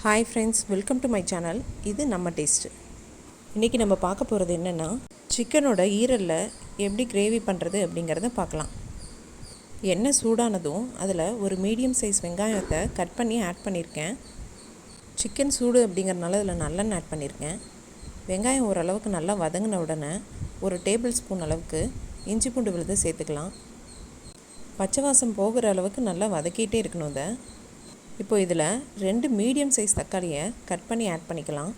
Hi friends, welcome to my channel. இது நம்ம taste. இன்றைக்கி நம்ம பார்க்க போகிறது என்னென்னா, சிக்கனோட ஈரலில் எப்படி கிரேவி பண்ணுறது அப்படிங்கிறத பார்க்கலாம். எண்ணெய் சூடானதும் அதில் ஒரு மீடியம் சைஸ் வெங்காயத்தை கட் பண்ணி ஆட் பண்ணியிருக்கேன். சிக்கன் சூடு அப்படிங்கிறனால அதில் நல்லெண்ணெய் ஆட் பண்ணியிருக்கேன். வெங்காயம் ஓரளவுக்கு நல்லா வதங்கின உடனே ஒரு டேபிள் ஸ்பூன் அளவுக்கு இஞ்சி பூண்டு விழுது சேர்த்துக்கலாம். பச்சை வாசம் போகிற அளவுக்கு நல்லா வதக்கிட்டே இருக்கணும். இதை இப்போ இதில் 2 மீடியம் சைஸ் தக்காளியை கட் பண்ணி ஆட் பண்ணிக்கலாம்.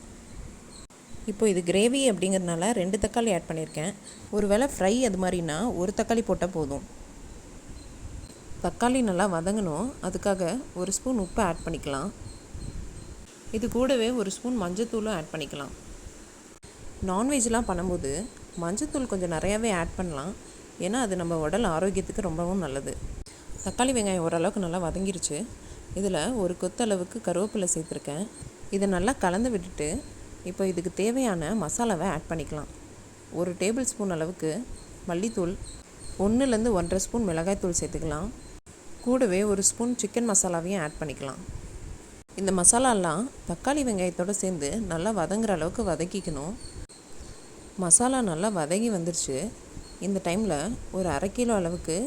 இப்போ இது கிரேவி அப்படிங்கிறதுனால 2 தக்காளி ஆட் பண்ணியிருக்கேன். ஒரு வேளை ஃப்ரை அது மாதிரினா ஒரு தக்காளி போட்டால் போதும். தக்காளி நல்லா வதங்கணும், அதுக்காக ஒரு ஸ்பூன் உப்பு ஆட் பண்ணிக்கலாம். இது கூடவே ஒரு ஸ்பூன் மஞ்சத்தூளும் ஆட் பண்ணிக்கலாம். நான்வெஜ்லாம் பண்ணும்போது மஞ்சத்தூள் கொஞ்சம் நிறையாவே ஆட் பண்ணலாம், ஏன்னா அது நம்ம உடல் ஆரோக்கியத்துக்கு ரொம்பவும் நல்லது. தக்காளி வெங்காயம் ஓரளவுக்கு நல்லா வதங்கிருச்சு. இதில் ஒரு கொத்தளவுக்கு கருவேப்பிலை சேர்த்துருக்கேன். இதை நல்லா கலந்து விட்டுட்டு இப்போ இதுக்கு தேவையான மசாலாவை ஆட் பண்ணிக்கலாம். ஒரு டேபிள் ஸ்பூன் அளவுக்கு மல்லித்தூள், 1லேருந்து 1.5 ஸ்பூன் மிளகாய்த்தூள் சேர்த்துக்கலாம். கூடவே ஒரு ஸ்பூன் சிக்கன் மசாலாவையும் ஆட் பண்ணிக்கலாம். இந்த மசாலாலாம் தக்காளி வெங்காயத்தோடு சேர்ந்து நல்லா வதங்குற அளவுக்கு வதக்கிக்கணும். மசாலா நல்லா வதங்கி வந்துருச்சு. இந்த டைமில் ஒரு 1/2 கிலோ அளவுக்கு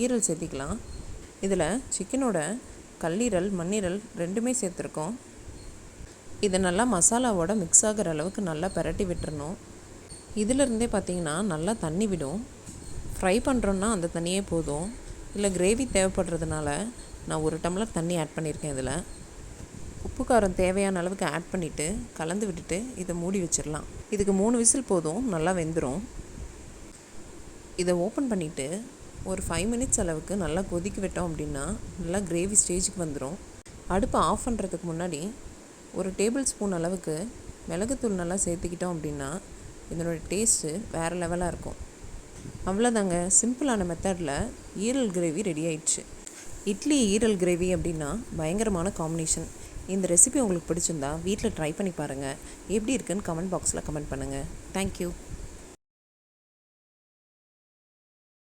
ஈரல் சேர்த்திக்கலாம். இதில் சிக்கனோட கல்லீரல், மண்ணீரல் ரெண்டுமே சேர்த்துருக்கோம். இதை நல்லா மசாலாவோட மிக்ஸ் ஆகிற அளவுக்கு நல்லா பரட்டி விட்டுறணும். இதிலிருந்தே பார்த்திங்கன்னா நல்லா தண்ணி விடும். ஃப்ரை பண்ணுறோன்னா அந்த தண்ணியே போதும். இல்லை கிரேவி தேவைப்படுறதுனால நான் 1 டம்ளர் தண்ணி ஆட் பண்ணியிருக்கேன். இதில் உப்பு காரம் தேவையான அளவுக்கு ஆட் பண்ணிவிட்டு கலந்து விட்டுட்டு இதை மூடி வச்சிடலாம். இதுக்கு 3 விசில் போதும், நல்லா வெந்துடும். இதை ஓப்பன் பண்ணிவிட்டு ஒரு 5 மினிட்ஸ் அளவுக்கு நல்லா கொதிக்க விட்டோம் அப்படின்னா நல்லா கிரேவி ஸ்டேஜுக்கு வந்துடும். அடுப்பை ஆஃப் பண்ணுறதுக்கு முன்னாடி ஒரு டேபிள் ஸ்பூன் அளவுக்கு மிளகுத்தூள் நல்லா சேர்த்துக்கிட்டோம் அப்படின்னா இதனோட டேஸ்ட்டு வேறு லெவலாக இருக்கும். அவ்வளோதாங்க, சிம்பிளான மெத்தடில் ஈரல் கிரேவி ரெடி ஆயிடுச்சு. இட்லி ஈரல் கிரேவி அப்படின்னா பயங்கரமான காம்பினேஷன். இந்த ரெசிபி உங்களுக்கு பிடிச்சிருந்தா வீட்டில் ட்ரை பண்ணி பாருங்கள். எப்படி இருக்குன்னு கமெண்ட் பாக்ஸில் கமெண்ட் பண்ணுங்கள். தேங்க்யூ.